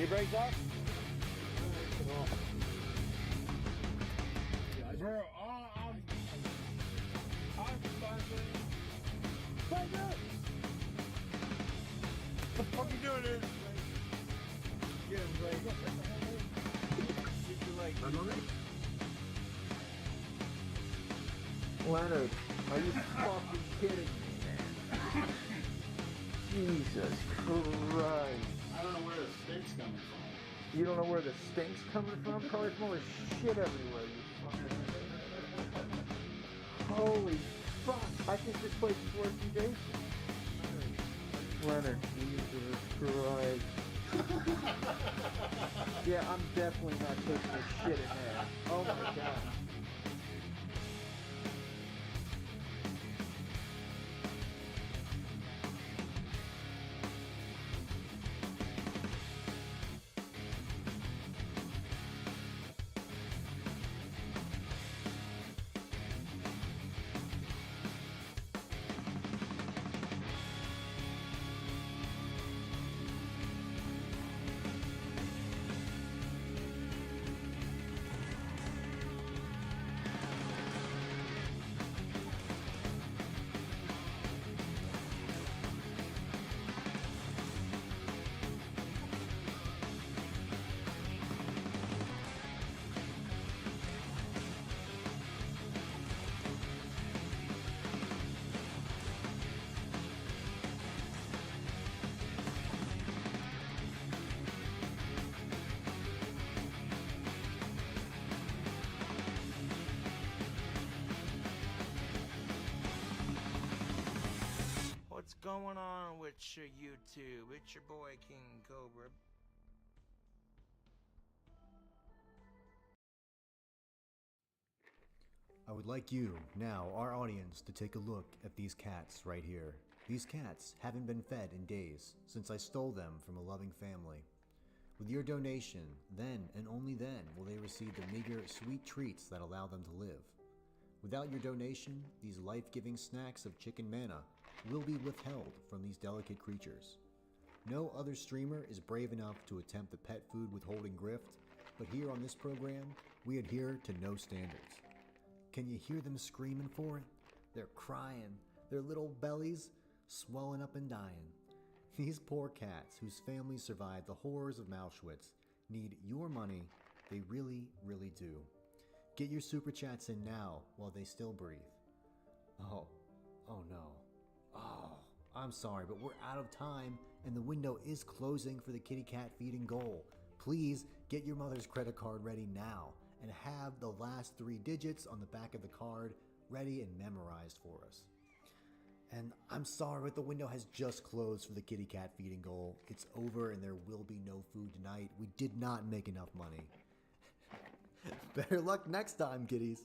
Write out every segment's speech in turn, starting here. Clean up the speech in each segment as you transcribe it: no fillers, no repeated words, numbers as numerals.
your brakes off? Bro, I'm fucking. Back up! What the fuck you doing here? Get him, Blake. Get your leg. Leonard, are you fucking kidding me, man? Jesus Christ. I don't know where the stink's coming from. You don't know where the stink's coming from? Probably from all the shit everywhere, you fucking... Holy fuck. I think this place is worse than Jason. Leonard, Jesus Christ. Yeah, I'm definitely not taking this shit in there. Oh my god. What's going on with your YouTube? It's your boy King Cobra. I would like you, now our audience, to take a look at these cats right here. These cats haven't been fed in days since I stole them from a loving family. With your donation, then and only then will they receive the meager, sweet treats that allow them to live. Without your donation, these life-giving snacks of chicken manna will be withheld from these delicate creatures. No other streamer is brave enough to attempt the pet food withholding grift, but here on this program, we adhere to no standards. Can you hear them screaming for it? They're crying, their little bellies swelling up and dying. These poor cats, whose families survived the horrors of Auschwitz, need your money. They really, really do. Get your super chats in now while they still breathe. Oh no. Oh, I'm sorry, but we're out of time and the window is closing for the kitty cat feeding goal. Please get your mother's credit card ready now and have the last 3 digits on the back of the card ready and memorized for us. And I'm sorry, but the window has just closed for the kitty cat feeding goal. It's over and there will be no food tonight. We did not make enough money. Better luck next time, kiddies.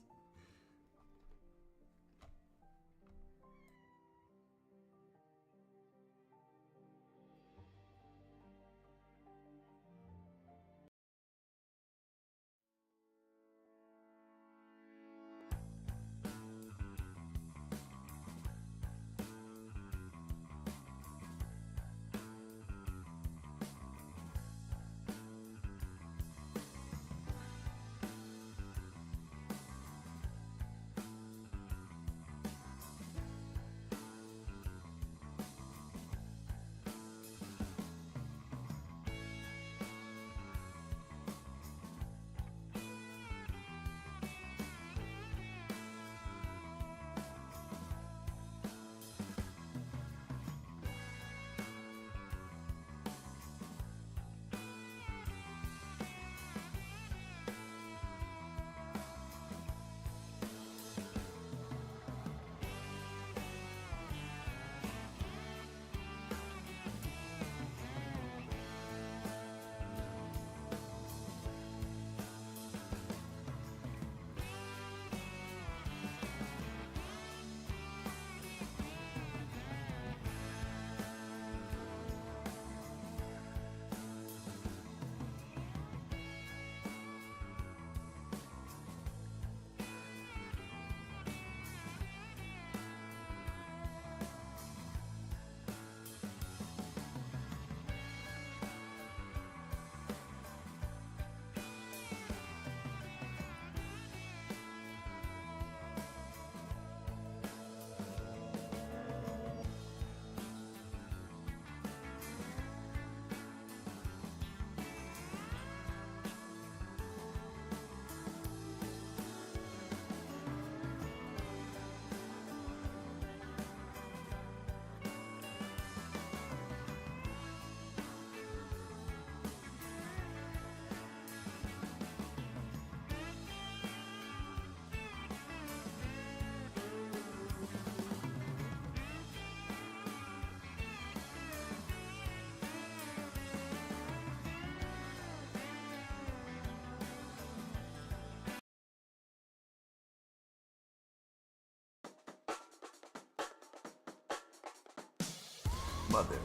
Mother,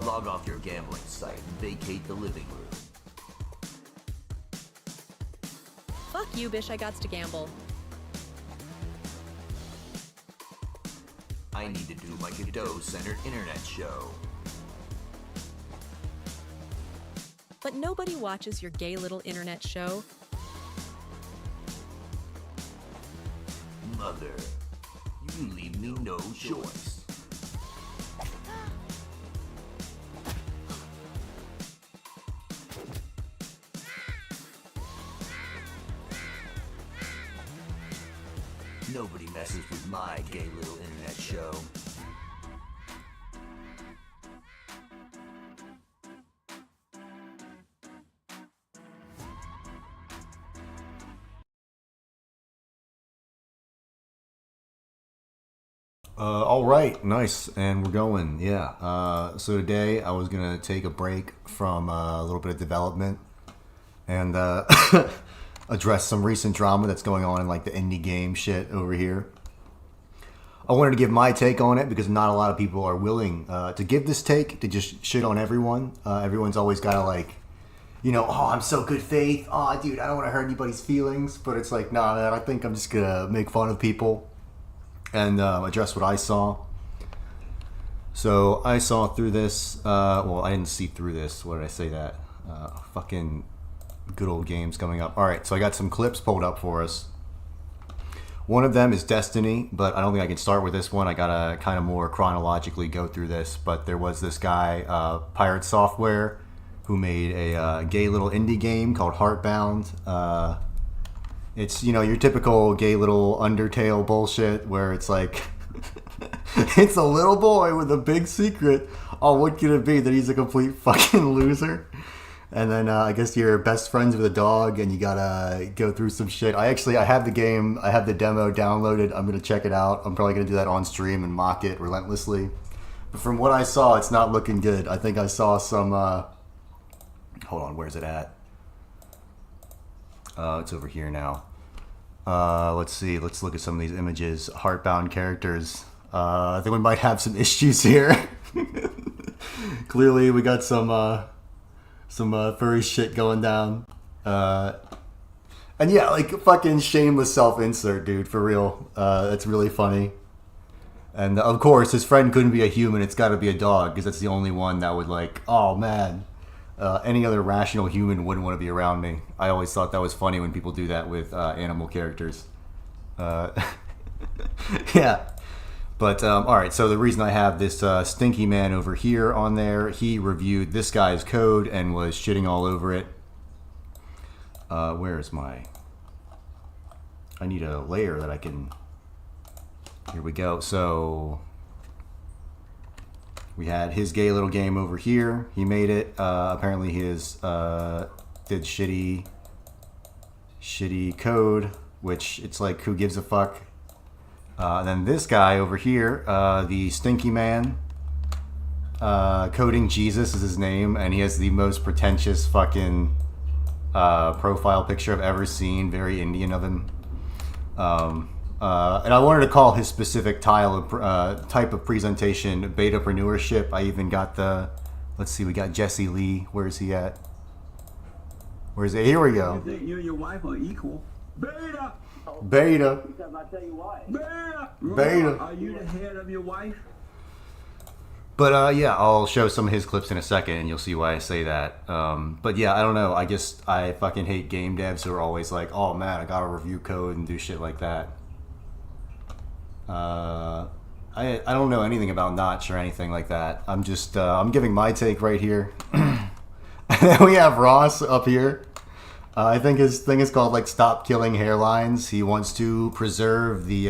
log off your gambling site and vacate the living room. Fuck you, bish, I gots to gamble. I need to do my Godot-centered internet show. But nobody watches your gay little internet show. Mother, you leave me no choice. Nobody messes with my gay little internet show. All right, nice, and we're going. Yeah. So today I was gonna take a break from a little bit of development and address some recent drama that's going on in like the indie game shit over here. I wanted to give my take on it because not a lot of people are willing to give this take, to just shit on everyone. Everyone's always got to like, you know, oh, I'm so good faith. Oh, dude, I don't want to hurt anybody's feelings. But it's like, nah, man, I think I'm just going to make fun of people and address what I saw. So I saw through this. Well, I didn't see through this. What did I say that? Fucking good old games coming up. All right, so I got some clips pulled up for us. One of them is Destiny, but I don't think I can start with this one. I gotta kind of more chronologically go through this. But there was this guy, Pirate Software, who made a gay little indie game called Heartbound. It's, you know, your typical gay little Undertale bullshit where it's like, it's a little boy with a big secret. Oh, what could it be? That he's a complete fucking loser? And then I guess you're best friends with a dog and you gotta go through some shit. I have the game, I have the demo downloaded. I'm gonna check it out. I'm probably gonna do that on stream and mock it relentlessly. But from what I saw, it's not looking good. I think I saw some, hold on, where's it at? It's over here now. Let's see, let's look at some of these images. Heartbound characters. I think we might have some issues here. Clearly we got some furry shit going down. And yeah, like fucking shameless self-insert, dude, for real. That's really funny. And of course, his friend couldn't be a human, it's gotta be a dog, because that's the only one that would like, oh man, any other rational human wouldn't want to be around me. I always thought that was funny when people do that with animal characters. Yeah. But, alright, so the reason I have this stinky man over here on there, he reviewed this guy's code and was shitting all over it. Where is my... I need a layer that I can... Here we go. So, we had his gay little game over here. He made it. Apparently his did shitty code, which it's like, who gives a fuck? And then this guy over here, the Stinky Man, Coding Jesus is his name, and he has the most pretentious fucking profile picture I've ever seen. Very Indian of him. And I wanted to call his specific type of presentation betapreneurship. I even got the, let's see, we got Jesse Lee. Where is he at? Where is he? Here we go. You think you and your wife are equal? Beta! Beta. I'll tell you why. Beta! Beta. Are you the head of your wife? But yeah, I'll show some of his clips in a second and you'll see why I say that. But yeah, I don't know. I fucking hate game devs who are always like, oh man, I gotta review code and do shit like that. I don't know anything about Notch or anything like that. I'm just, I'm giving my take right here. And then we have Ross up here. I think his thing is called like "Stop Killing Hairlines." He wants to preserve the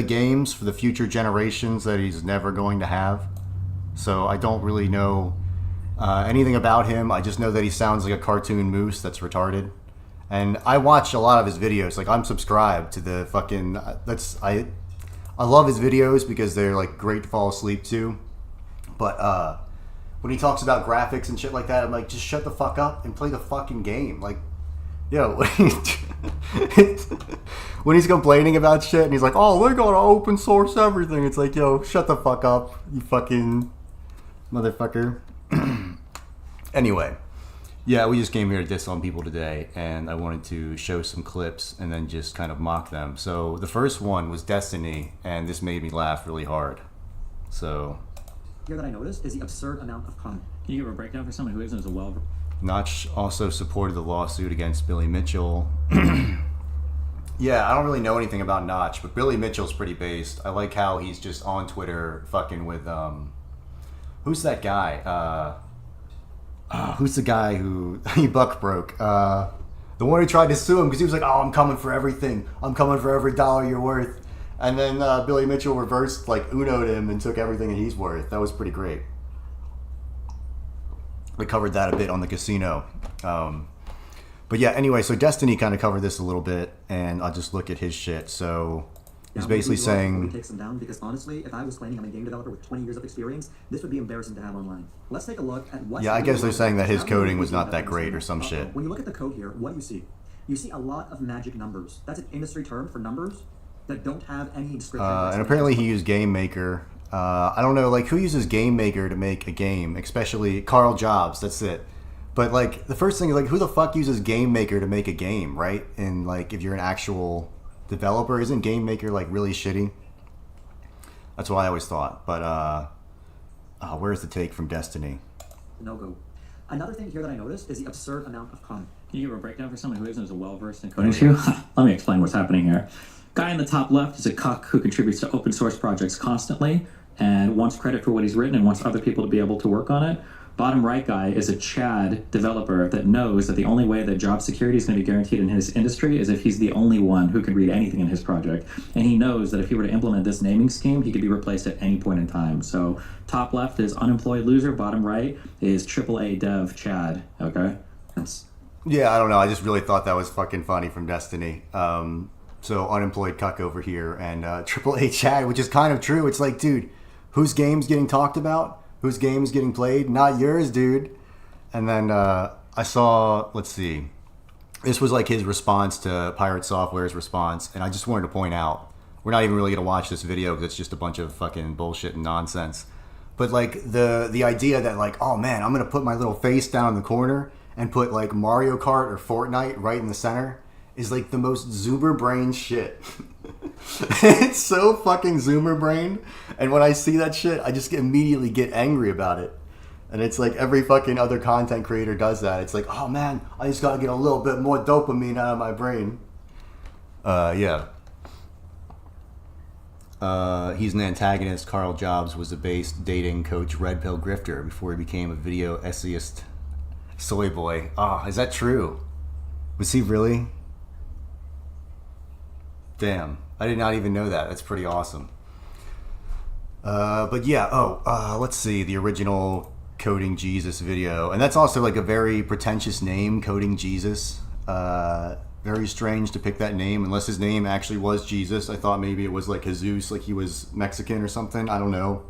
games for the future generations that he's never going to have. So I don't really know anything about him. I just know that he sounds like a cartoon moose that's retarded. And I watch a lot of his videos. Like, I'm subscribed to the fucking I love his videos because they're like great to fall asleep to. But when he talks about graphics and shit like that, I'm like, just shut the fuck up and play the fucking game. Like, yo, When he's complaining about shit and he's like, oh, we're gonna open source everything. It's like, yo, shut the fuck up, you fucking motherfucker. Anyway, yeah, we just came here to diss on people today, and I wanted to show some clips and then just kind of mock them. So the first one was Destiny, and this made me laugh really hard. So here that I noticed is the absurd amount of content. Can you give a breakdown for someone who isn't as well? Notch also supported the lawsuit against Billy Mitchell. Yeah, I don't really know anything about Notch, but Billy Mitchell's pretty based. I like how he's just on Twitter fucking with who's that guy? Who's the guy who he buck broke? The one who tried to sue him because he was like, oh, I'm coming for everything. I'm coming for every dollar you're worth. And then Billy Mitchell reversed, like, Uno'd him and took everything that he's worth. That was pretty great. We covered that a bit on the casino. But yeah, anyway, so Destiny kind of covered this a little bit, and I'll just look at his shit. So he's basically saying... takes them down because honestly, if I was claiming I'm a game developer with 20 years of experience, this would be embarrassing to have online. Let's take a look at what... Yeah, I guess they're saying that his coding was not that great or some shit. When you look at the code here, what do you see? You see a lot of magic numbers. That's an industry term for numbers that don't have any description. And apparently he used Game Maker. I don't know, like, who uses Game Maker to make a game? Especially Carl Jobs, that's it. But, like, the first thing is, like, who the fuck uses Game Maker to make a game, right? And, like, if you're an actual developer, isn't Game Maker, like, really shitty? That's what I always thought. But, where's the take from Destiny? No go. Another thing here that I noticed is the absurd amount of content. Can you give a breakdown for someone who isn't as well-versed in coding issue? Let me explain what's happening here. Guy in the top left is a cuck who contributes to open source projects constantly and wants credit for what he's written and wants other people to be able to work on it. Bottom right guy is a Chad developer that knows that the only way that job security is going to be guaranteed in his industry is if he's the only one who can read anything in his project. And he knows that if he were to implement this naming scheme, he could be replaced at any point in time. So top left is unemployed loser, bottom right is AAA dev Chad, okay? Yeah, I don't know. I just really thought that was fucking funny from Destiny. So unemployed cuck over here and AAA Chad, which is kind of true. It's like, dude, whose game's getting talked about? Whose game is getting played? Not yours, dude. And then I saw, let's see, this was like his response to Pirate Software's response. And I just wanted to point out, we're not even really going to watch this video because it's just a bunch of fucking bullshit and nonsense. But like the idea that like, oh man, I'm going to put my little face down in the corner and put like Mario Kart or Fortnite right in the center is like the most zoomer brain shit. It's so fucking zoomer brain. And when I see that shit, I just immediately get angry about it. And it's like every fucking other content creator does that. It's like, oh man, I just gotta get a little bit more dopamine out of my brain. Yeah. He's an antagonist. Carl Jobs was a base dating coach red pill grifter before he became a video essayist soy boy. Ah, is that true? Was he really? Damn, I did not even know that. That's pretty awesome. But yeah, let's see, the original Coding Jesus video. And that's also like a very pretentious name, Coding Jesus. Very strange to pick that name, unless his name actually was Jesus. I thought maybe it was like Jesus, like he was Mexican or something. I don't know.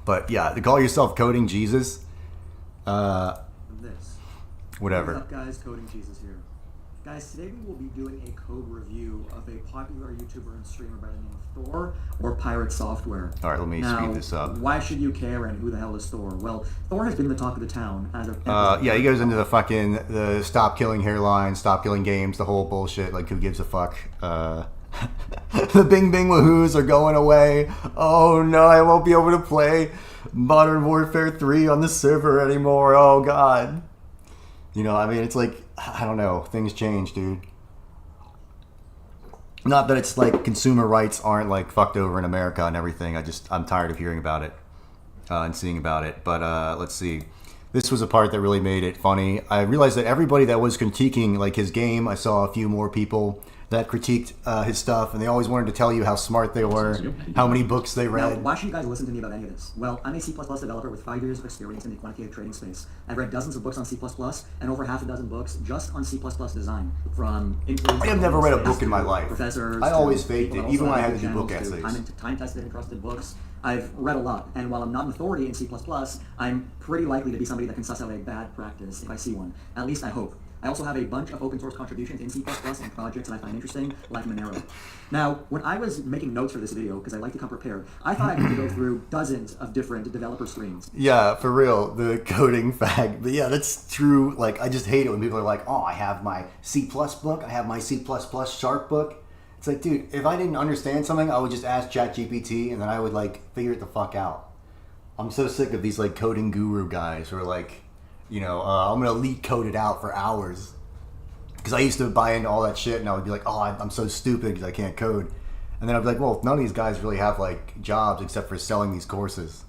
But yeah, to call yourself Coding Jesus, whatever. What's up, guys? Coding Jesus here. Guys, today we will be doing a code review of a popular YouTuber and streamer by the name of Thor or Pirate Software. All right, let me speed this up. Why should you care and who the hell is Thor? Well, Thor has been the talk of the town as of... yeah, he goes into the stop killing hairline, stop killing games, the whole bullshit, like who gives a fuck. The Bing Bing Wahoos are going away. Oh no, I won't be able to play Modern Warfare 3 on the server anymore. Oh god. You know, I mean, it's like, I don't know, things change, dude. Not that it's like consumer rights aren't like fucked over in America and everything. I'm tired of hearing about it and seeing about it. But let's see. This was a part that really made it funny. I realized that everybody that was critiquing like his game, I saw a few more people that critiqued his stuff, and they always wanted to tell you how smart they were, how many books they read. Now, why should you guys listen to me about any of this? Well, I'm a C++ developer with 5 years of experience in the quantitative trading space. I've read dozens of books on C++ and over half a dozen books just on C++ design. From I have never read a book in my life. Professors. I always faked it, even when I had to do book essays. Time-tested and trusted books. I've read a lot, and while I'm not an authority in C++, I'm pretty likely to be somebody that can suss out a bad practice if I see one. At least I hope. I also have a bunch of open source contributions in C++ and projects that I find interesting, like Monero. Now, when I was making notes for this video, because I like to come prepared, I thought I had to go through dozens of different developer screens. Yeah, for real, the coding fag. But yeah, that's true. Like, I just hate it when people are like, oh, I have my C++ book, I have my C++ Sharp book. It's like, dude, if I didn't understand something, I would just ask ChatGPT, and then I would, like, figure it the fuck out. I'm so sick of these, like, coding guru guys who are like, you know, I'm going to leak code it out for hours. Because I used to buy into all that shit, and I would be like, oh, I'm so stupid because I can't code. And then I'd be like, well, none of these guys really have, like, jobs except for selling these courses.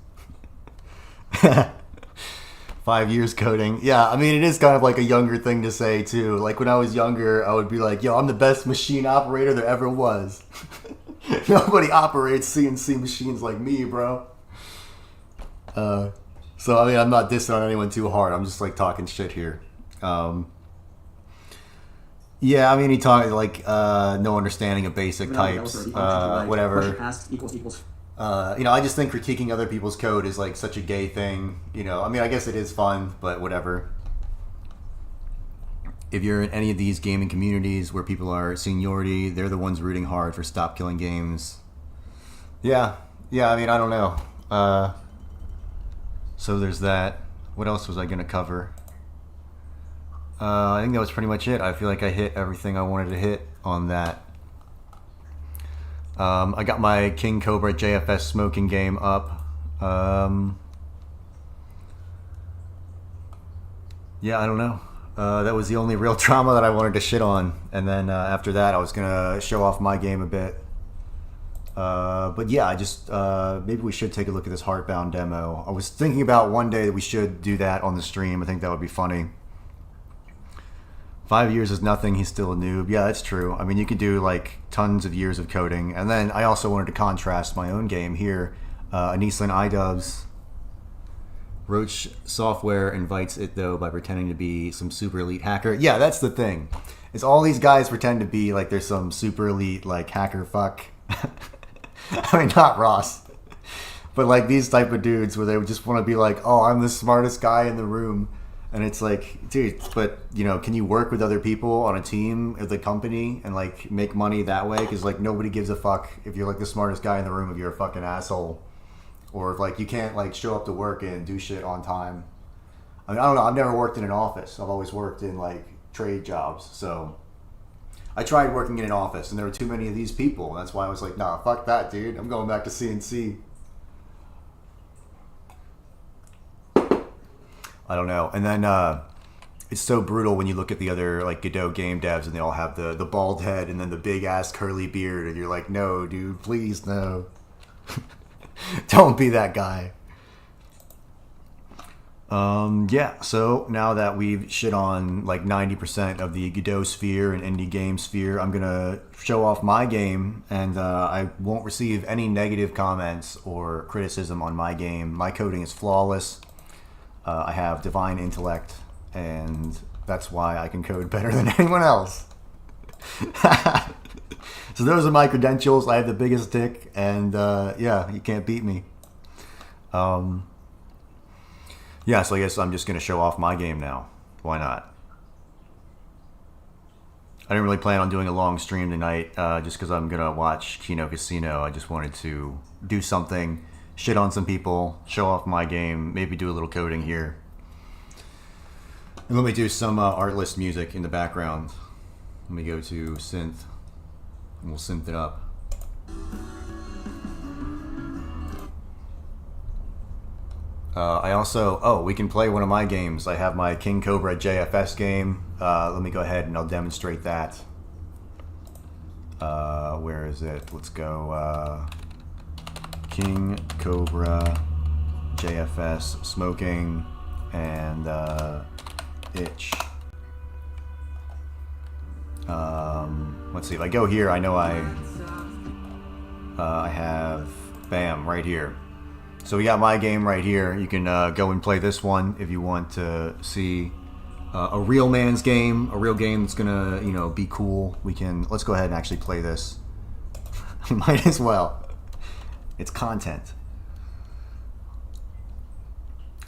5 years coding. Yeah, I mean, it is kind of like a younger thing to say, too. Like, when I was younger, I would be like, yo, I'm the best machine operator there ever was. Nobody operates CNC machines like me, bro. So, I mean, I'm not dissing on anyone too hard. I'm just, like, talking shit here. Yeah, I mean, he talked, like, no understanding of basic types, whatever. Asks equals. You know, I just think critiquing other people's code is, like, such a gay thing. You know, I mean, I guess it is fun, but whatever. If you're in any of these gaming communities where people are seniority, they're the ones rooting hard for Stop Killing Games. Yeah, I mean, I don't know. So there's that. What else was I going to cover? I think that was pretty much it. I feel like I hit everything I wanted to hit on that. I got my King Cobra JFS smoking game up. Yeah, I don't know. That was the only real trauma that I wanted to shit on. And then after that, I was going to show off my game a bit. But yeah, I just maybe we should take a look at this Heartbound demo. I was thinking about one day that we should do that on the stream. I think that would be funny. 5 years is nothing. He's still a noob. Yeah, that's true. I mean, you could do like tons of years of coding. And then I also wanted to contrast my own game here. Anislan iDubbbz. Roach Software invites it though by pretending to be some super elite hacker. Yeah, that's the thing. Is all these guys pretend to be like they're some super elite like hacker fuck. I mean, not Ross, but like these type of dudes where they would just want to be like, oh, I'm the smartest guy in the room. And it's like, dude, but you know, can you work with other people on a team at the company and like make money that way? Because like nobody gives a fuck if you're like the smartest guy in the room if you're a fucking asshole, or if like you can't like show up to work and do shit on time. I mean, I don't know. I've never worked in an office. I've always worked in like trade jobs. So I tried working in an office and there were too many of these people. That's why I was like, nah, fuck that, dude. I'm going back to CNC. I don't know. And then it's so brutal when you look at the other like Godot game devs and they all have the bald head and then the big ass curly beard and you're like, no, dude, please no. Don't be that guy. Yeah, so now that we've shit on like 90% of the Godot sphere and indie game sphere, I'm gonna show off my game and I won't receive any negative comments or criticism on my game. My coding is flawless. I have divine intellect, and that's why I can code better than anyone else. So those are my credentials. I have the biggest dick, and yeah, you can't beat me. Yeah, so I guess I'm just going to show off my game now. Why not? I didn't really plan on doing a long stream tonight, just because I'm going to watch Kino Casino. I just wanted to do something, shit on some people, show off my game, maybe do a little coding here. And let me do some artless music in the background. Let me go to synth, and we'll synth it up. I also, we can play one of my games. I have my King Cobra JFS game. Let me go ahead and I'll demonstrate that. Where is it? Let's go, King Cobra JFS smoking and itch. Let's see, if I go here, I know I have, bam, right here. So we got my game right here. You can go and play this one if you want to see a real man's game, a real game that's gonna, you know, be cool. Let's go ahead and actually play this. Might as well. It's content.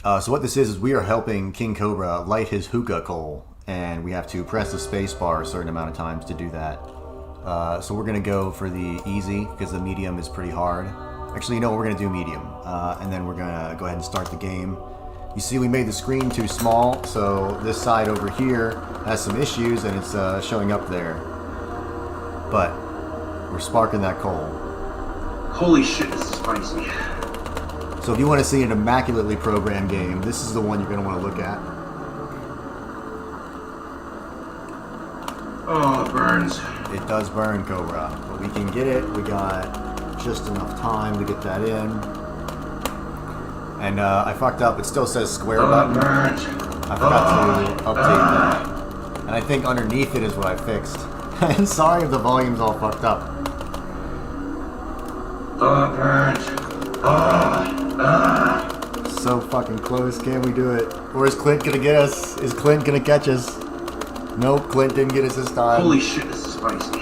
So what this is we are helping King Cobra light his hookah coal, and we have to press the space bar a certain amount of times to do that. So we're going to go for the easy, because the medium is pretty hard. Actually, you know what, we're going to do medium. And then we're going to go ahead and start the game. You see we made the screen too small, so this side over here has some issues, and it's showing up there. But we're sparking that coal. Holy shit, this is spicy. So if you want to see an immaculately programmed game, this is the one you're going to want to look at. Oh, it burns. It does burn, Cobra, but we can get it. We got just enough time to get that in. And I fucked up. It still says square button. Burns. I forgot to update that. And I think underneath it is what I fixed. Sorry if the volume's all fucked up. Oh, it burns. So fucking close. Can we do it? Or is Clint gonna get us? Is Clint gonna catch us? Nope, Clint didn't get us this time. Holy shit, this is spicy.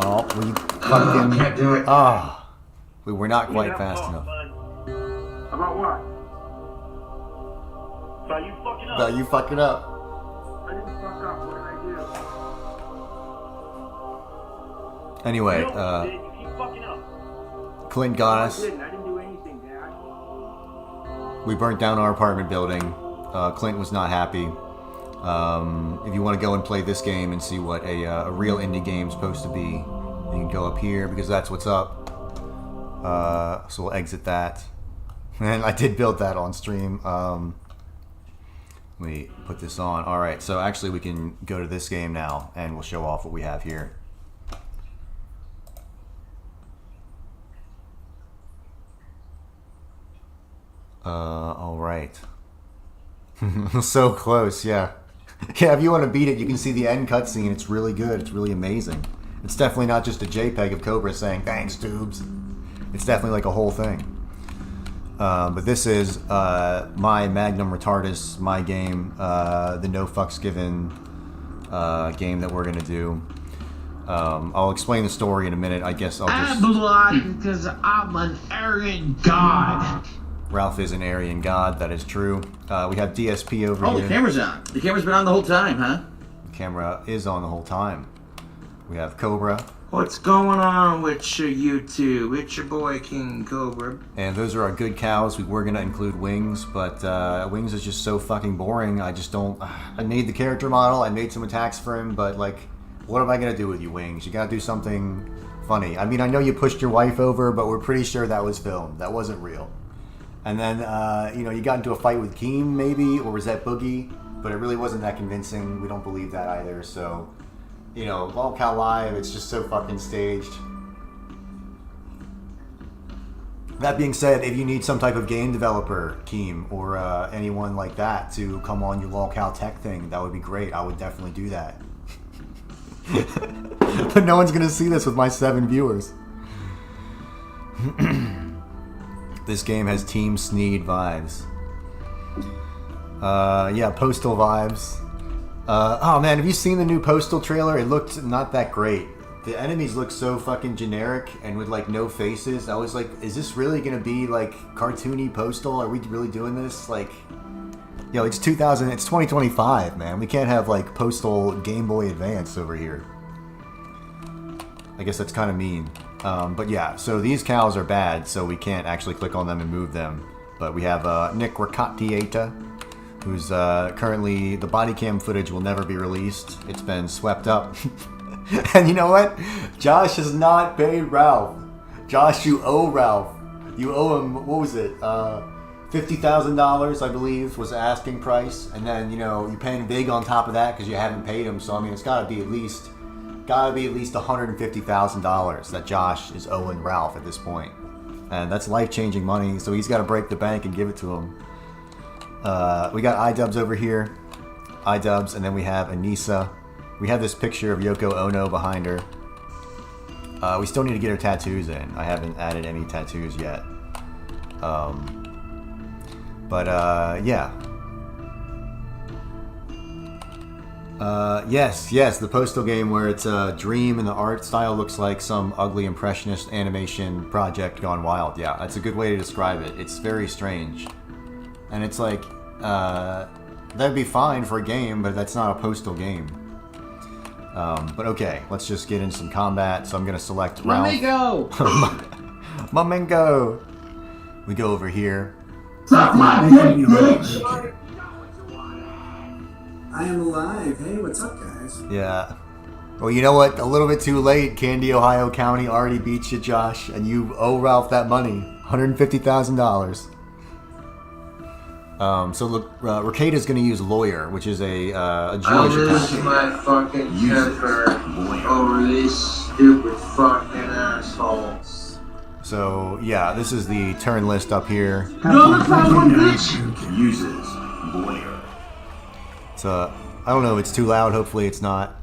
Oh, we fucking... can't do it. Ah. We were not quite fast enough. About what? About you fucking up. About you fucking up. I didn't fuck up. What did I do? Anyway, You keep fucking up. Clint got us. I didn't do anything, Dad. We burnt down our apartment building. Clint was not happy. If you want to go and play this game and see what a real indie game is supposed to be, you can go up here because that's what's up. So we'll exit that. And I did build that on stream. Let me put this on. Alright, so actually we can go to this game now and we'll show off what we have here. Alright. So close, yeah. Yeah, if you want to beat it, you can see the end cutscene. It's really good. It's really amazing. It's definitely not just a JPEG of Cobra saying, thanks, tubes. It's definitely like a whole thing. But this is my magnum retardus, my game, the no fucks given game that we're going to do. I'll explain the story in a minute. I guess I'll just... I'm blood because I'm an Aryan god. Ralph is an Aryan god, that is true. We have DSP over here. The camera's on. The camera's been on the whole time, huh? The camera is on the whole time. We have Cobra. What's going on with you two? It's your boy King Cobra. And those are our good cows. We were going to include Wings, but Wings is just so fucking boring. I just don't... I made the character model. I made some attacks for him, but like, what am I going to do with you, Wings? You got to do something funny. I mean, I know you pushed your wife over, but we're pretty sure that was filmed. That wasn't real. And then, you know, you got into a fight with Keem, maybe, or was that Boogie? But it really wasn't that convincing. We don't believe that either, so... You know, Lolcow Live, it's just so fucking staged. That being said, if you need some type of game developer, Keem, or anyone like that to come on your Lolcow Tech thing, that would be great. I would definitely do that. But no one's going to see this with my 7 viewers. This game has Team Sneed vibes. Yeah, Postal vibes. Oh man, have you seen the new Postal trailer? It looked not that great. The enemies look so fucking generic and with like no faces. I was like, is this really gonna be like cartoony Postal? Are we really doing this? Like, yo, it's 2025, man. We can't have like Postal Game Boy Advance over here. I guess that's kind of mean. But yeah, so these cows are bad, so we can't actually click on them and move them. But we have Nick Ricatieta, who's currently, the body cam footage will never be released. It's been swept up. And you know what? Josh has not paid Ralph. Josh, you owe Ralph. You owe him, what was it? $50,000, I believe, was the asking price. And then, you know, you're paying big on top of that because you haven't paid him. So, I mean, it's got to be at least $150,000 that Josh is owing Ralph at this point. And that's life-changing money, so he's got to break the bank and give it to him. We got iDubbbz over here. iDubbbz, and then we have Anissa. We have this picture of Yoko Ono behind her. We still need to get her tattoos in. I haven't added any tattoos yet. Yeah. Yes, the Postal game where it's a dream and the art style looks like some ugly impressionist animation project gone wild. Yeah, that's a good way to describe it. It's very strange. And it's like, that'd be fine for a game, but that's not a Postal game. But okay, let's just get in some combat. So I'm gonna select Ralph. Mamingo! Mamingo! We go over here. Suck my dick, bitch! I am alive. Hey, what's up, guys? Yeah. Well, you know what? A little bit too late. Candy, Ohio County already beat you, Josh, and you owe Ralph that money. $150,000. So look, Ricada's going to use Lawyer, which is a Jewish lose attack. my fucking temper over these stupid fucking assholes. So, yeah, this is the turn list up here. No, let's have one, bitch! Uses Lawyer. So, I don't know if it's too loud. Hopefully it's not.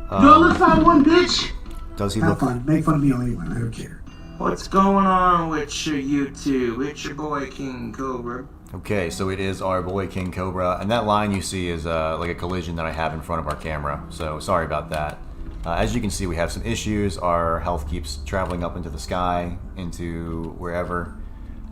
No, let's have one, bitch! Does he Have look... fun. Make fun of me all you want. I don't care. What's going on with you two? It's your boy King Cobra. Okay, so it is our boy King Cobra, and that line you see is like a collision that I have in front of our camera, so sorry about that. As you can see, we have some issues. Our health keeps traveling up into the sky, into wherever.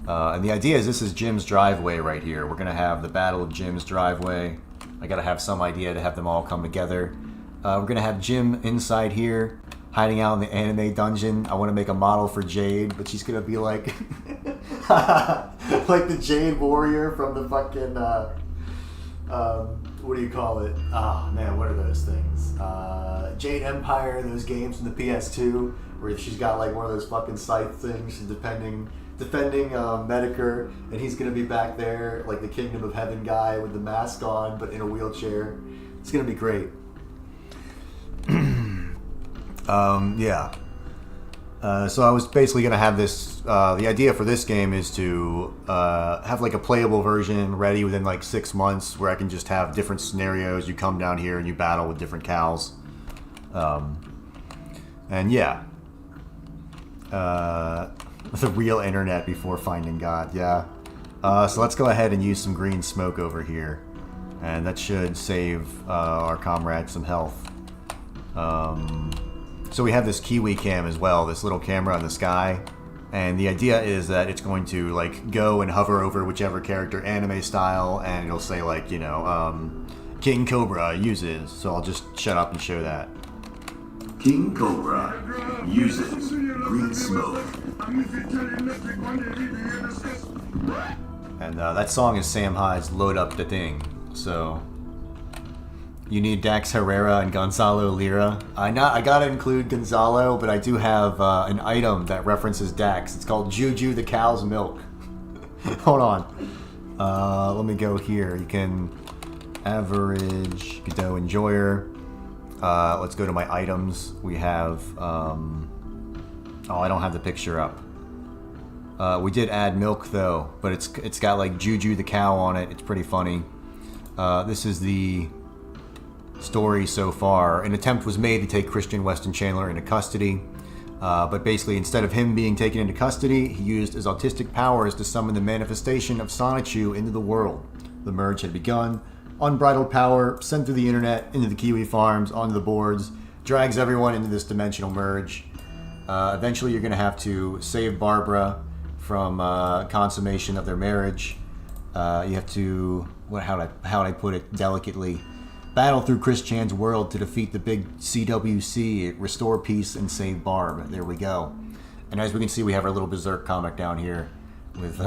And the idea is this is Jim's driveway right here. We're going to have the Battle of Jim's driveway. I got to have some idea to have them all come together. We're going to have Jim inside here, hiding out in the anime dungeon. I want to make a model for Jade, but she's going to be like... like the Jade Warrior from the fucking, what do you call it? Oh man, what are those things? Jade Empire, those games from the PS2, where she's got like one of those fucking scythe things, she's defending Medicare, and he's gonna be back there, like the Kingdom of Heaven guy with the mask on, but in a wheelchair. It's gonna be great. Yeah. So I was basically going to have this, the idea for this game is to have like a playable version ready within like 6 months where I can just have different scenarios. You come down here and you battle with different cows. And yeah. The real internet before finding God, yeah. So let's go ahead and use some green smoke over here. And that should save our comrade some health. So we have this Kiwi cam as well, this little camera in the sky, and the idea is that it's going to like go and hover over whichever character anime style, and it'll say like, you know, King Cobra uses, so I'll just shut up and show that. King Cobra uses green smoke. And that song is Sam Hyde's Load Up the Thing, so... You need Dax Herrera and Gonzalo Lira. I gotta include Gonzalo, but I do have an item that references Dax. It's called Juju the Cow's Milk. Hold on. Let me go here. You can average Godot Enjoyer. Let's go to my items. We have... oh, I don't have the picture up. We did add milk though, but it's got like Juju the Cow on it. It's pretty funny. This is the... story so far. An attempt was made to take Christian Weston Chandler into custody, but basically instead of him being taken into custody, he used his autistic powers to summon the manifestation of Sonichu into the world. The merge had begun. Unbridled power sent through the internet into the Kiwi farms, onto the boards, drags everyone into this dimensional merge. Eventually you're going to have to save Barbara from consummation of their marriage. You have to, how would I put it delicately, battle through Chris Chan's world to defeat the big CWC, restore peace, and save Barb. There we go. And as we can see, we have our little Berserk comic down here with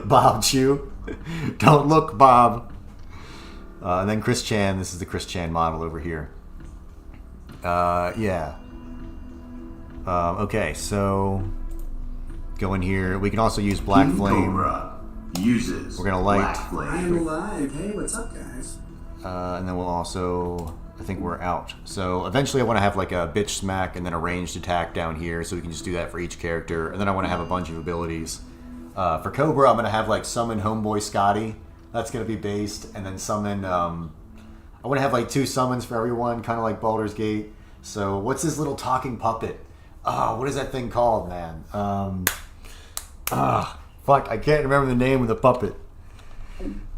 Bob Chew. Don't look, Bob. And then Chris Chan. This is the Chris Chan model over here. Yeah. Okay, so go in here. We can also use Black King Flame. Cobra uses We're gonna light. Black Flame. I am alive. Hey, what's up, guys? And then we'll also, I think we're out. So eventually I want to have like a bitch smack and then a ranged attack down here, so we can just do that for each character. And then I want to have a bunch of abilities. For Cobra, I'm going to have like summon Homeboy Scotty. That's going to be based. And then summon, I want to have like 2 summons for everyone, kind of like Baldur's Gate. So what's this little talking puppet? What is that thing called, man? Fuck, I can't remember the name of the puppet.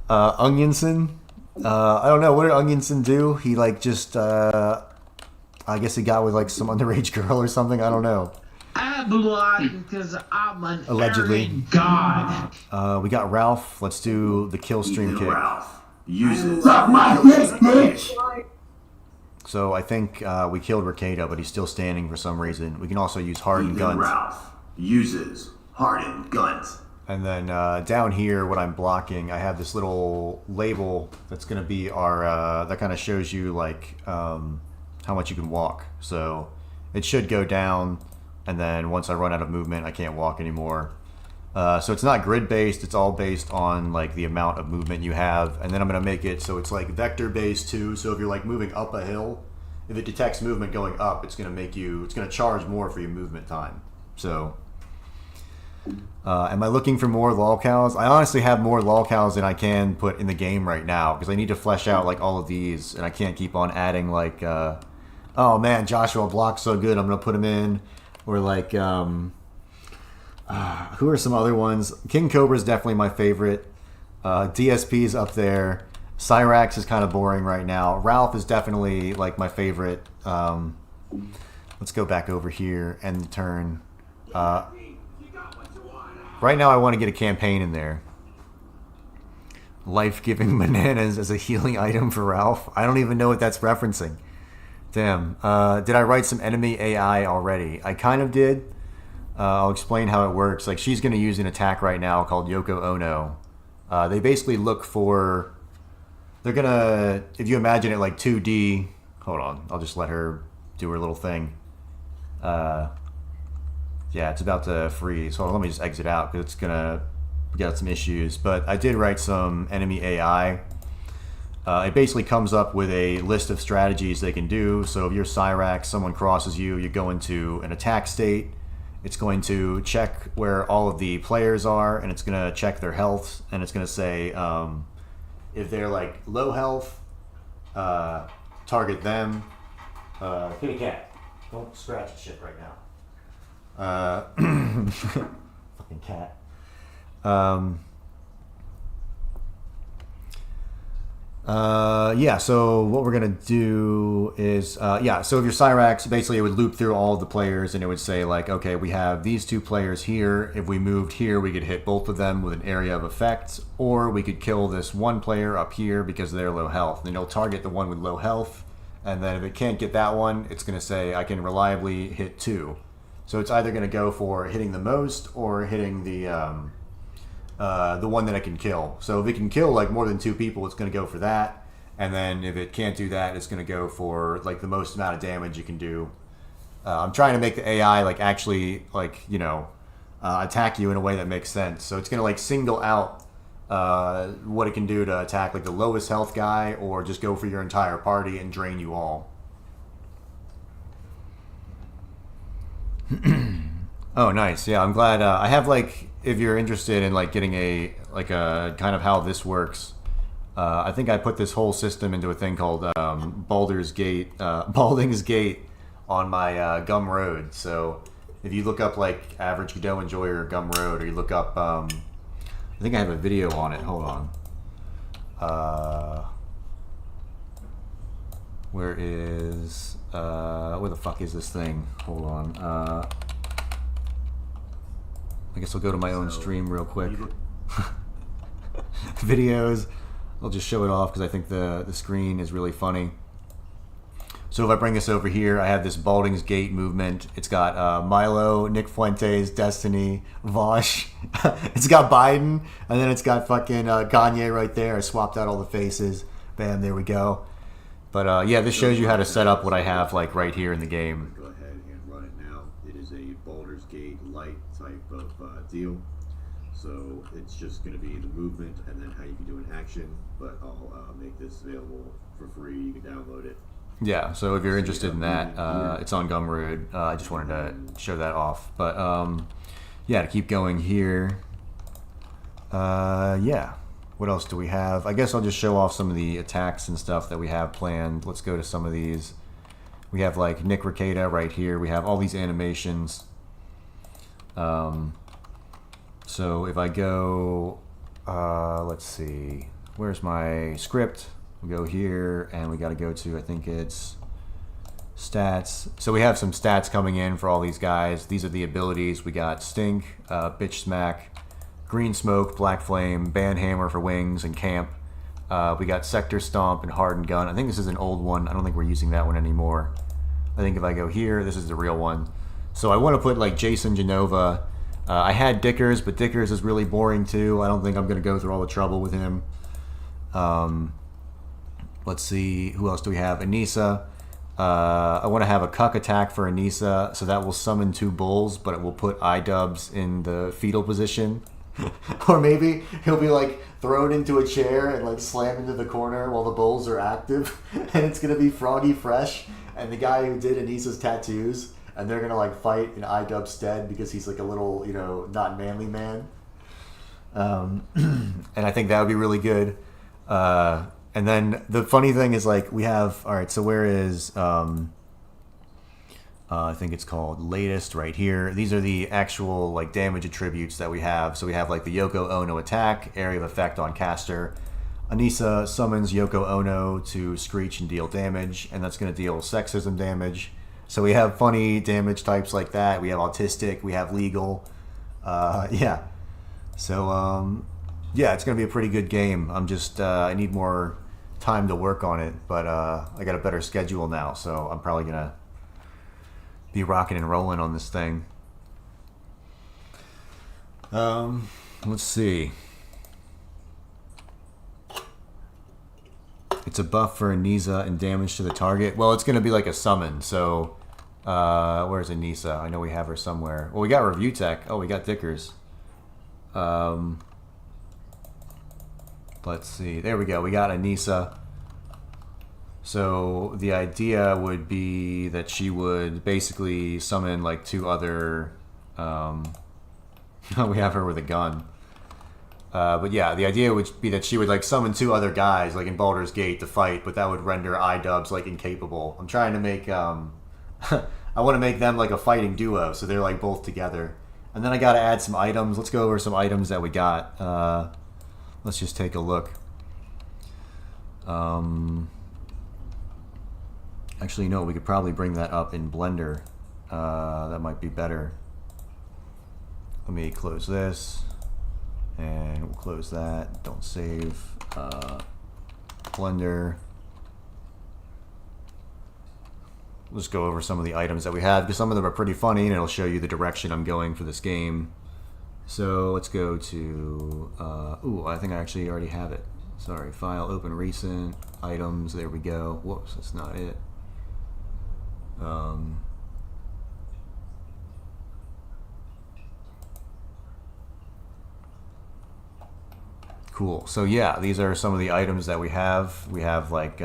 Onionson? I don't know. What did Unginson do? He like just, I guess he got with like some underage girl or something. I don't know. I'm blind because I'm an Allegedly. errant god. We got Ralph. Let's do the kill stream kick. Ralph uses. Suck my dick, bitch! So I think we killed Ricada, but he's still standing for some reason. We can also use hardened guns. Ralph uses hardened guns. And then down here, what I'm blocking, I have this little label that's going to be our, that kind of shows you like how much you can walk. So it should go down, and then once I run out of movement, I can't walk anymore. So it's not grid based, it's all based on like the amount of movement you have. And then I'm going to make it so it's like vector based too. So if you're like moving up a hill, if it detects movement going up, it's going to make you, it's going to charge more for your movement time. So am I looking for more lolcows? I honestly have more lolcows than I can put in the game right now because I need to flesh out like all of these, and I can't keep on adding like oh man, Joshua blocks so good, I'm gonna put him in. Or like who are some other ones? King Cobra is definitely my favorite. DSP's up there. Cyrax is kind of boring right now. Ralph is definitely like my favorite. Let's go back over here and turn. Right now I want to get a campaign in there. Life-giving bananas as a healing item for Ralph. I don't even know what that's referencing. Damn. Did I write some enemy AI already? I kind of did. I'll explain how it works. Like, she's going to use an attack right now called Yoko Ono. They basically look for... They're going to... If you imagine it like 2D... Hold on. I'll just let her do her little thing. Yeah, it's about to freeze. Hold on, let me just exit out because it's going to... We got some issues. But I did write some enemy AI. It basically comes up with a list of strategies they can do. So if you're Cyrax, someone crosses you, you go into an attack state. It's going to check where all of the players are, and it's going to check their health, and it's going to say if they're like low health, target them. Kitty cat, don't scratch the shit right now. Fucking cat. Yeah, so what we're gonna do is yeah, so if you're Cyrax, basically it would loop through all of the players and it would say like, okay, we have these two players here. If we moved here, we could hit both of them with an area of effect, or we could kill this one player up here because they're low health. Then it'll target the one with low health, and then if it can't get that one, it's gonna say I can reliably hit two. So it's either gonna go for hitting the most or hitting the one that I can kill. So if it can kill like more than two people, it's going to go for that. And then if it can't do that, it's going to go for like the most amount of damage you can do. I'm trying to make the AI like actually like, you know, attack you in a way that makes sense. So it's going to like single out what it can do to attack like the lowest health guy, or just go for your entire party and drain you all. Oh, nice. Yeah, I'm glad. I have like, if you're interested in like getting a like a kind of how this works, I think I put this whole system into a thing called Baldur's Gate, Balding's Gate on my Gumroad. So if you look up like average Godot enjoyer Gumroad, or you look up, I think I have a video on it. Hold on. Where is where the fuck is this thing? Hold on. I guess I'll go to my own stream real quick. Videos. I'll just show it off because I think the screen is really funny. So if I bring this over here, I have this Balding's Gate movement. It's got Milo, Nick Fuentes, Destiny, Vosh. It's got Biden, and then it's got fucking Kanye right there. I swapped out all the faces. Bam, there we go. But yeah, this shows you how to set up what I have like right here in the game. Go ahead and run it now. It is a Baldur's Gate light type of deal. So it's just going to be the movement and then how you can do an action. But I'll make this available for free. You can download it. Yeah, so if you're interested in that, it's on Gumroad. I just wanted to show that off. But yeah, to keep going here. Yeah. What else do we have? I guess I'll just show off some of the attacks and stuff that we have planned. Let's go to some of these. We have like Nick Ricada right here. We have all these animations. So if I go, let's see, where's my script? We'll go here, and we got to go to, I think it's stats. So we have some stats coming in for all these guys. These are the abilities. We got Stink, Bitch Smack, Green Smoke, Black Flame, Banhammer for wings, and Camp. We got Sector Stomp and Hardened Gun. I think this is an old one. I don't think we're using that one anymore. I think if I go here, this is the real one. So I want to put like Jason Genova. I had Dickers, but Dickers is really boring too. I don't think I'm going to go through all the trouble with him. Let's see, who else do we have? Anissa. I want to have a Cuck attack for Anissa, so that will summon 2 bulls, but it will put iDubbbz in the fetal position. Or maybe he'll be like thrown into a chair and like slam into the corner while the bulls are active, and it's gonna be Froggy Fresh and the guy who did Anissa's tattoos, and they're gonna like fight in iDubbbz's stead because he's like a little, you know, not manly man. And I think that would be really good. And then the funny thing is, like, we have, all right, so where is, I think it's called latest right here. These are the actual, like, damage attributes that we have. So we have, like, the Yoko Ono attack, area of effect on caster. Anissa summons Yoko Ono to screech and deal damage, and that's going to deal sexism damage. So we have funny damage types like that. We have autistic, we have legal. Yeah. So, yeah, it's going to be a pretty good game. I'm just, I need more time to work on it, but I got a better schedule now, so I'm probably gonna be rocking and rolling on this thing. Let's see. It's a buff for Anissa and damage to the target. Well, it's gonna be like a summon, so where's Anissa? I know we have her somewhere. Well, we got Review Tech. Oh, we got Dickers. Let's see. There we go. We got Anissa. So the idea would be that she would basically summon like 2 other. We have her with a gun. But yeah, the idea would be that she would like summon 2 other guys like in Baldur's Gate to fight, but that would render iDubbbz like incapable. I'm trying to make. I want to make them like a fighting duo, so they're like both together. And then I got to add some items. Let's go over some items that we got. Let's just take a look. Actually, no, we could probably bring that up in Blender. That might be better. Let me close this. And we'll close that. Don't save. Blender. We'll just go over some of the items that we have, because some of them are pretty funny, and it'll show you the direction I'm going for this game. So let's go to, ooh, I think I actually already have it. Sorry, file, open recent, items, there we go. Whoops, that's not it. Cool, so yeah, these are some of the items that we have. We have like,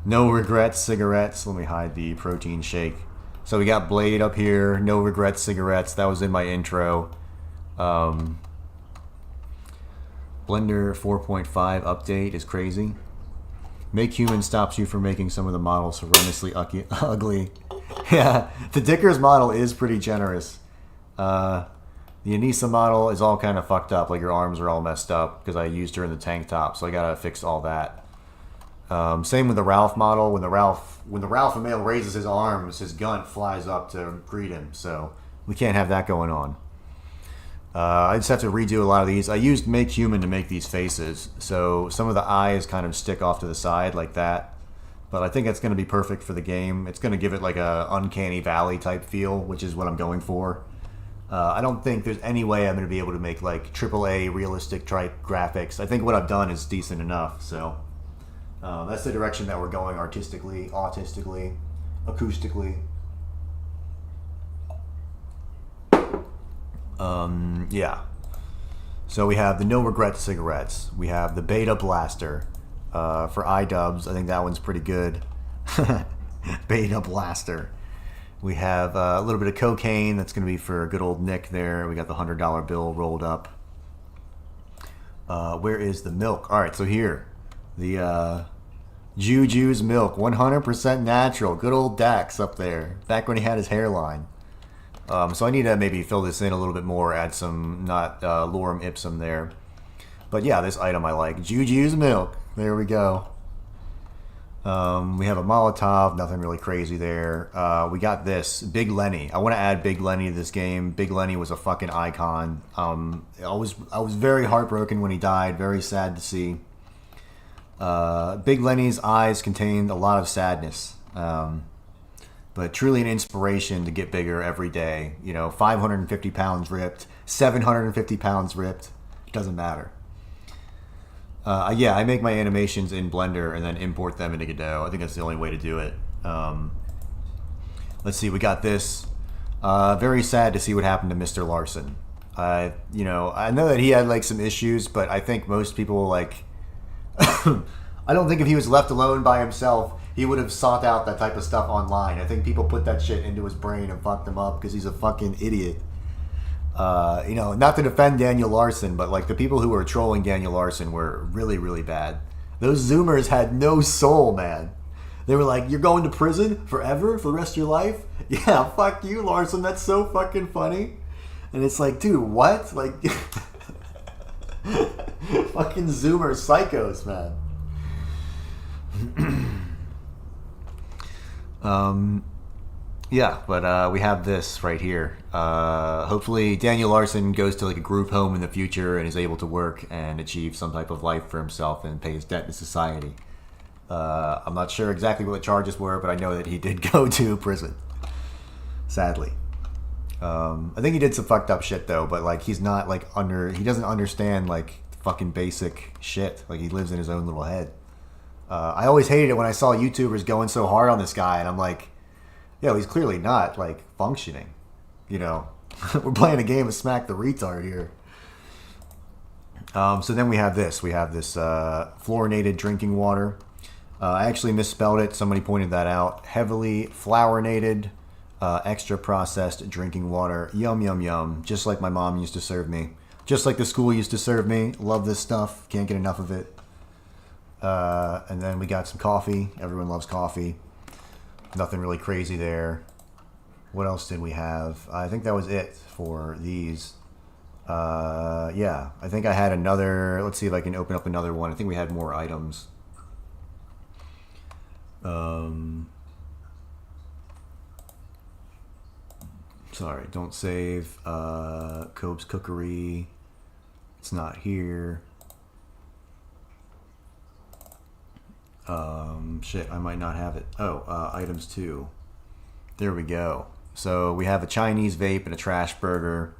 no regrets cigarettes. Let me hide the protein shake. So we got Blade up here, no regrets cigarettes. That was in my intro. Blender 4.5 update is crazy. Make Human stops you from making some of the models horrendously ugly. Yeah, the Dickers model is pretty generous. The Anissa model is all kind of fucked up. Like her arms are all messed up because I used her in the tank top, so I gotta fix all that. Same with the Ralph model. When the Ralph male raises his arms, his gun flies up to greet him. So we can't have that going on. I just have to redo a lot of these. I used Make Human to make these faces, so some of the eyes kind of stick off to the side like that. But I think that's going to be perfect for the game. It's going to give it like a Uncanny Valley type feel, which is what I'm going for. I don't think there's any way I'm going to be able to make like AAA realistic type graphics. I think what I've done is decent enough, so that's the direction that we're going artistically, autistically, acoustically. Yeah. So we have the No Regret cigarettes. We have the Beta Blaster for iDubbbz. I think that one's pretty good. Beta Blaster. We have a little bit of cocaine. That's going to be for good old Nick there. We got the $100 bill rolled up. Where is the milk? All right, so here. The Juju's milk. 100% natural. Good old Dax up there. Back when he had his hairline. So I need to maybe fill this in a little bit more, add some, not lorem ipsum there. But yeah, this item I like. Juju's milk. There we go. We have a Molotov. Nothing really crazy there. We got this. Big Lenny. I want to add Big Lenny to this game. Big Lenny was a fucking icon. I was very heartbroken when he died. Very sad to see. Big Lenny's eyes contained a lot of sadness. But truly an inspiration to get bigger every day. You know, 550 pounds ripped. 750 pounds ripped. It doesn't matter. Yeah, I make my animations in Blender and then import them into Godot. I think that's the only way to do it. Let's see, we got this. Very sad to see what happened to Mr. Larson. You know, I know that he had like some issues, but I think most people like... I don't think if he was left alone by himself, he would have sought out that type of stuff online. I think people put that shit into his brain and fucked him up because he's a fucking idiot. You know, not to defend Daniel Larson, but like the people who were trolling Daniel Larson were really, really bad. Those Zoomers had no soul, man. They were like, you're going to prison forever for the rest of your life? Yeah, fuck you, Larson. That's so fucking funny. And it's like, dude, what? Like, fucking Zoomer psychos, man. Yeah, but we have this right here. Hopefully Daniel Larson goes to like a group home in the future and is able to work and achieve some type of life for himself and pay his debt to society. I'm not sure exactly what the charges were, but I know that he did go to prison. Sadly. I think he did some fucked up shit though, but like he's not like he doesn't understand like fucking basic shit. Like he lives in his own little head. I always hated it when I saw YouTubers going so hard on this guy, and I'm like, yo, he's clearly not like functioning. You know, we're playing a game of Smack the Retard here. So then we have this. We have this fluorinated drinking water. I actually misspelled it. Somebody pointed that out. Heavily fluorinated, extra processed drinking water. Yum, yum, yum. Just like my mom used to serve me. Just like the school used to serve me. Love this stuff. Can't get enough of it. And then we got some coffee. Everyone loves coffee. Nothing really crazy there. What else did we have? I think that was it for these. Yeah, I think I had another. Let's see if I can open up another one. I think we had more items. Sorry, don't save. Cope's Cookery. It's not here. Shit, I might not have it. Oh, items 2. There we go. So we have a Chinese vape and a trash burger.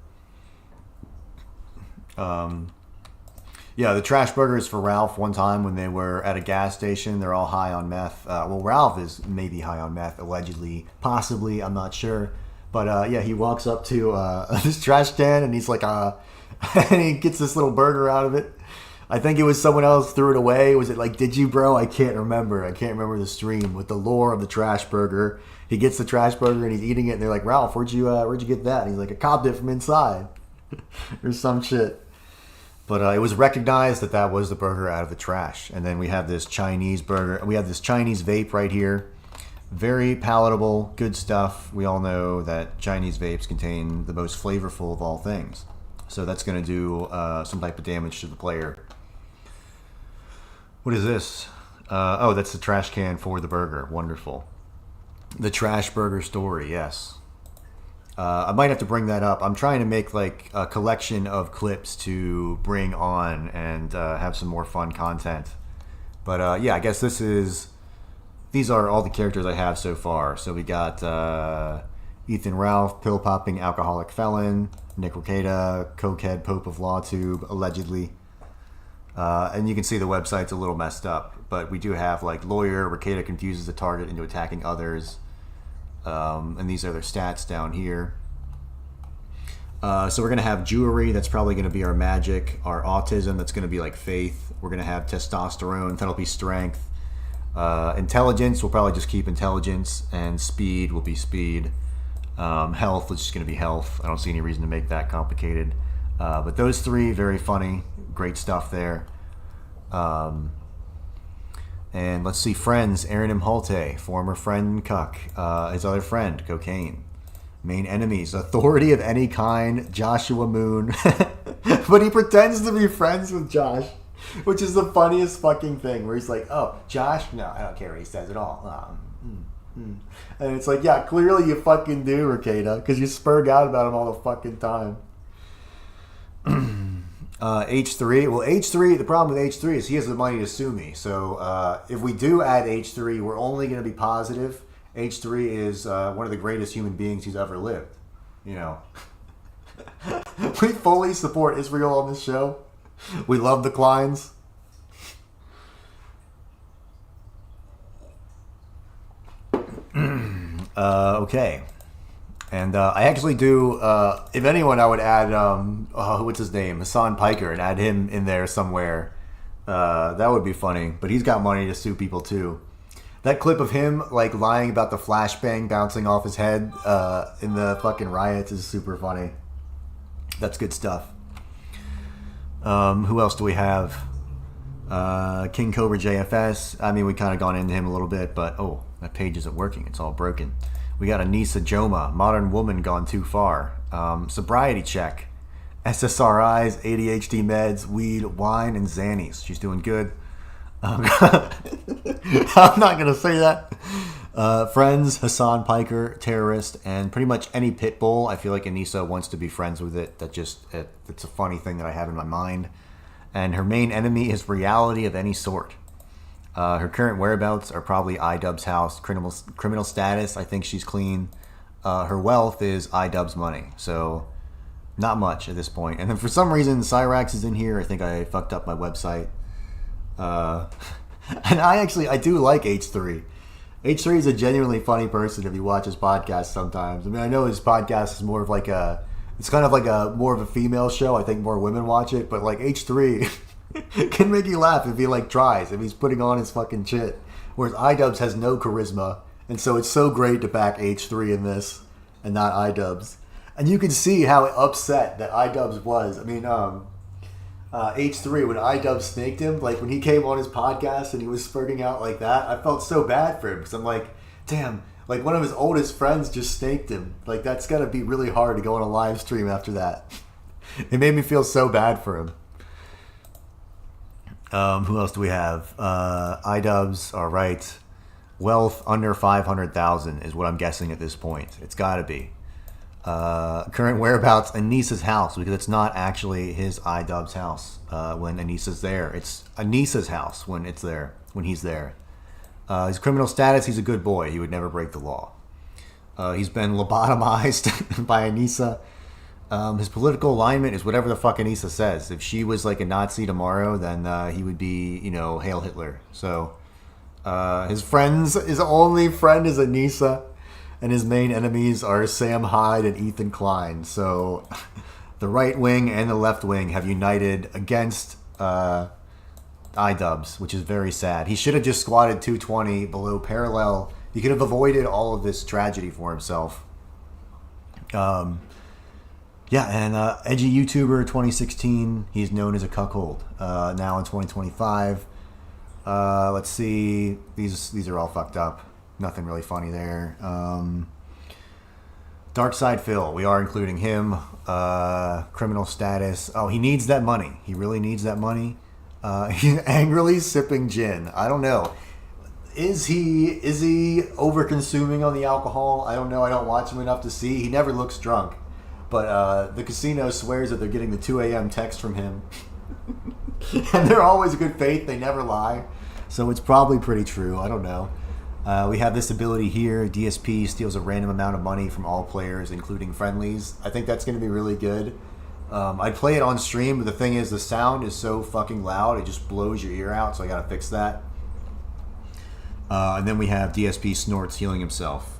Yeah, the trash burger is for Ralph. One time when they were at a gas station, they're all high on meth. Well, Ralph is maybe high on meth, allegedly, possibly, I'm not sure. But yeah, he walks up to this trash can and he's like, and he gets this little burger out of it. I think it was someone else threw it away. Was it like, did you, bro? I can't remember. I can't remember the stream with the lore of the trash burger. He gets the trash burger and he's eating it. And they're like, Ralph, where'd you get that? And he's like, I copped it from inside. Or some shit. But it was recognized that that was the burger out of the trash. And then we have this Chinese burger. We have this Chinese vape right here. Very palatable, good stuff. We all know that Chinese vapes contain the most flavorful of all things. So that's going to do some type of damage to the player. What is this? Oh, that's the trash can for the burger. Wonderful. The trash burger story, yes. I might have to bring that up. I'm trying to make like a collection of clips to bring on and have some more fun content. But yeah, I guess these are all the characters I have so far. So we got Ethan Ralph, pill popping alcoholic felon, Nick Rekieta, cokehead Pope of LawTube, allegedly. And you can see the website's a little messed up, but we do have like lawyer, Rekieta confuses the target into attacking others. And these are their stats down here. So we're going to have jewelry, that's probably going to be our magic. Our autism, that's going to be like faith. We're going to have testosterone, that'll be strength. Intelligence, we'll probably just keep intelligence. And speed will be speed. Health is just going to be health. I don't see any reason to make that complicated. But those three, very funny. Great stuff there. And let's see, friends, Aaron M. Holte, former friend Cuck, his other friend, Cocaine. Main enemies, authority of any kind, Joshua Moon, But he pretends to be friends with Josh, which is the funniest fucking thing, where he's like, oh, Josh? No, I don't care what he says at all. And it's like, yeah, clearly you fucking do, Ricada, because you spurg out about him all the fucking time. H3. Well, H3, the problem with H3 is he has the money to sue me. So if we do add H3, we're only going to be positive. H3 is one of the greatest human beings who's ever lived. You know. We fully support Israel on this show. We love the Kleins. Okay. And I actually do, if anyone, I would add, what's his name? Hassan Piker, and add him in there somewhere. That would be funny. But he's got money to sue people too. That clip of him, like, lying about the flashbang bouncing off his head in the fucking riots is super funny. That's good stuff. Who else do we have? King Cobra JFS. I mean, we kind of gone into him a little bit, but, oh, that page isn't working. It's all broken. We got Anissa Joma, Modern Woman Gone Too Far, Sobriety Check, SSRIs, ADHD meds, weed, wine, and Xannies. She's doing good. I'm not going to say that. Friends, Hassan Piker, Terrorist, and pretty much any pit bull. I feel like Anissa wants to be friends with it. It's a funny thing that I have in my mind. And her main enemy is reality of any sort. Her current whereabouts are probably iDubbbz's house. Criminal status, I think she's clean. Her wealth is iDubbbz's money. So, not much at this point. And then for some reason, Cyrax is in here. I think I fucked up my website. And I do like H3. H3 is a genuinely funny person if you watch his podcast sometimes. I mean, I know his podcast is more of like it's kind of like more of a female show. I think more women watch it. But like H3... can make you laugh if he like tries, if he's putting on his fucking shit. Whereas iDubbbz has no charisma, and so it's so great to back H3 in this and not iDubbbz. And you can see how upset that iDubbbz was. I mean, H3, when iDubbbz snaked him, like when he came on his podcast and he was spurting out like that, I felt so bad for him because I'm like, damn, like one of his oldest friends just snaked him. Like that's gotta be really hard to go on a live stream after that. It made me feel so bad for him. Who else do we have? iDubbbz, all right. Wealth under 500,000 is what I'm guessing at this point. It's got to be. Current whereabouts, Anissa's house, because it's not actually his iDubbbz's house when Anissa's there. It's Anissa's house when it's there, when he's there. His criminal status, he's a good boy. He would never break the law. He's been lobotomized by Anissa. His political alignment is whatever the fuck Anissa says. If she was like a Nazi tomorrow, then he would be, Hail Hitler. So his only friend is Anissa, and his main enemies are Sam Hyde and Ethan Klein. So the right wing and the left wing have united against iDubbbz, which is very sad. He should have just squatted 220 below parallel. He could have avoided all of this tragedy for himself. Yeah, and edgy YouTuber 2016, he's known as a cuckold. Now in 2025, let's see, these are all fucked up. Nothing really funny there. Darkside Phil, we are including him. Criminal status. Oh, he needs that money. He really needs that money. He's angrily sipping gin. I don't know. Is he over consuming on the alcohol? I don't know. I don't watch him enough to see. He never looks drunk. But the casino swears that they're getting the 2 a.m. text from him. And they're always good faith. They never lie. So it's probably pretty true. I don't know. We have this ability here. DSP steals a random amount of money from all players, including friendlies. I think that's going to be really good. I'd play it on stream, but the thing is the sound is so fucking loud. It just blows your ear out, so I got to fix that. And then we have DSP snorts healing himself.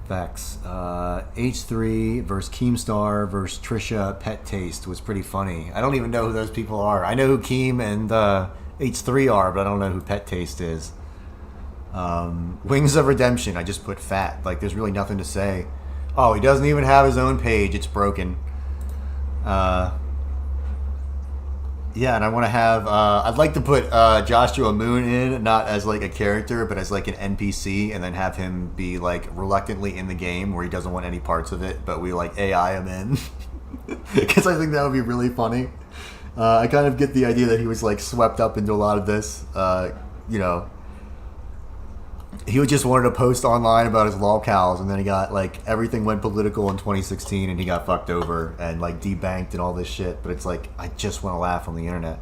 Facts. H3 versus Keemstar versus Trisha Pet Taste was pretty funny. I don't even know who those people are. I know who Keem and H3 are, but I don't know who Pet Taste is. Wings of Redemption, I just put fat. Like, there's really nothing to say. Oh, he doesn't even have his own page. It's broken. Yeah, and I want to have. I'd like to put Joshua Moon in, not as like a character, but as like an NPC, and then have him be like reluctantly in the game where he doesn't want any parts of it, but we like AI him in because I think that would be really funny. I kind of get the idea that he was like swept up into a lot of this. You know, he just wanted to post online about his lolcows, and then he got like everything went political in 2016, and he got fucked over and like debanked and all this shit. But it's like I just want to laugh on the internet.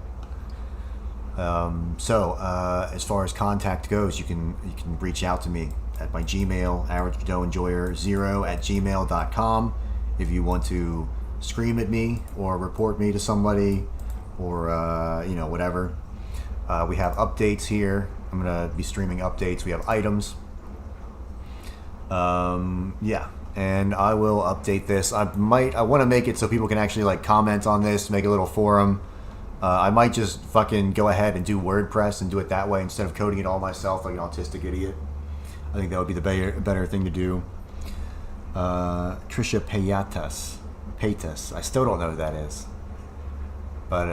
As far as contact goes, you can reach out to me at my Gmail, averagejoeenjoyer0@gmail.com, if you want to scream at me or report me to somebody or whatever. We have updates here. I'm gonna be streaming updates. We have items. And I will update this. I want to make it so people can actually like comment on this, make a little forum. I might just fucking go ahead and do WordPress and do it that way instead of coding it all myself like an autistic idiot. I think that would be the better thing to do. Trisha Paytas. I still don't know who that is. But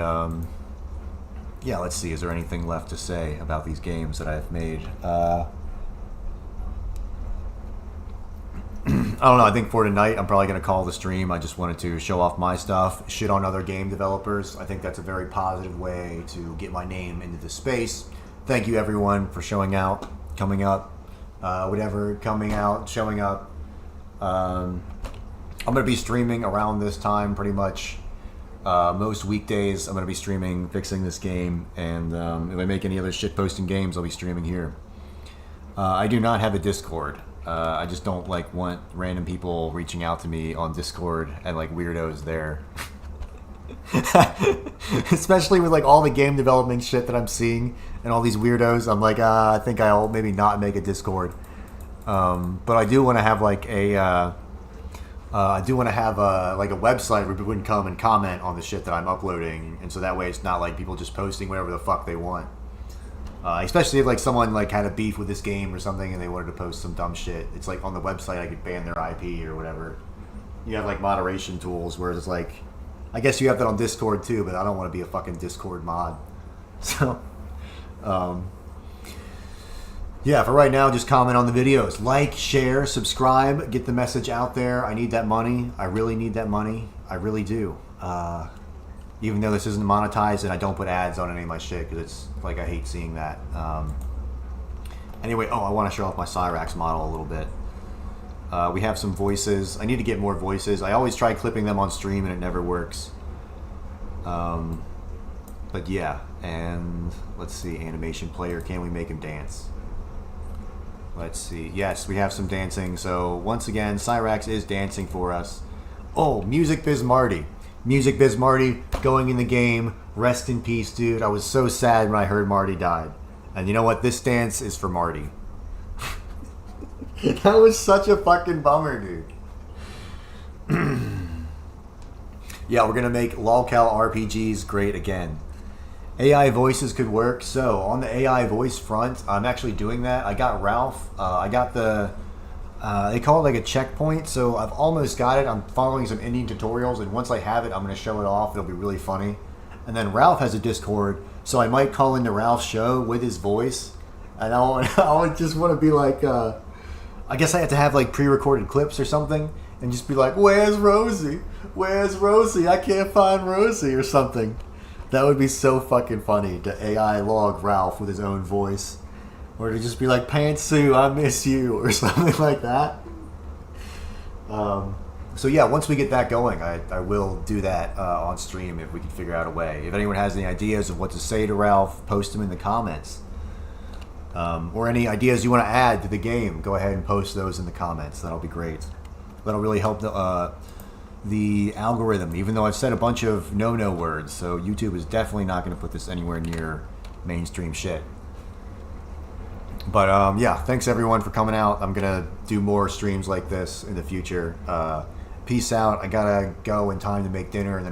yeah, let's see. Is there anything left to say about these games that I've made? I don't know. I think for tonight, I'm probably going to call the stream. I just wanted to show off my stuff, shit on other game developers. I think that's a very positive way to get my name into the space. Thank you, everyone, for showing out, coming up, showing up. I'm going to be streaming around this time pretty much. Most weekdays, I'm going to be streaming fixing this game, and if I make any other shitposting games, I'll be streaming here. I do not have a Discord. I just don't like want random people reaching out to me on Discord and like weirdos there. Especially with like all the game development shit that I'm seeing and all these weirdos. I'm like, I think I'll maybe not make a Discord. But I do want to have like a like a website where people can come and comment on the shit that I'm uploading, and so that way it's not like people just posting whatever the fuck they want. Especially if like someone like had a beef with this game or something and they wanted to post some dumb shit. It's like on the website I could ban their IP or whatever. You have like moderation tools where it's like, I guess you have that on Discord too, but I don't want to be a fucking Discord mod. So, yeah, for right now, just comment on the videos. Like, share, subscribe, get the message out there. I need that money. I really need that money. I really do. Even though this isn't monetized and I don't put ads on any of my shit because it's like I hate seeing that. Anyway, I want to show off my Cyrax model a little bit. We have some voices. I need to get more voices. I always try clipping them on stream and it never works. But yeah, and let's see, animation player, can we make him dance? Let's see. Yes, we have some dancing. So once again, Cyrax is dancing for us. Oh, Music Biz Marty. Music Biz Marty going in the game. Rest in peace, dude. I was so sad when I heard Marty died. And you know what? This dance is for Marty. That was such a fucking bummer, dude. Yeah, we're going to make Lolcow RPGs great again. AI voices could work. So on the AI voice front, I'm actually doing that. I got Ralph. I got the they call it like a checkpoint, so I've almost got it. I'm following some ending tutorials, and once I have it, I'm going to show it off. It'll be really funny. And then Ralph has a Discord, so I might call into Ralph's show with his voice, and I just want to be like, I guess I have to have like pre-recorded clips or something, and just be like, "Where's Rosie? Where's Rosie? I can't find Rosie," or something. That would be so fucking funny to AI log Ralph with his own voice. Or to just be like, "Pantsu, I miss you," or something like that. So yeah, once we get that going, I will do that on stream if we can figure out a way. If anyone has any ideas of what to say to Ralph, post them in the comments. Or any ideas you want to add to the game, go ahead and post those in the comments. That'll be great. That'll really help the algorithm, even though I've said a bunch of no-no words, so YouTube is definitely not going to put this anywhere near mainstream shit. But yeah, thanks everyone for coming out. I'm going to do more streams like this in the future. Peace out. I got to go in time to make dinner and then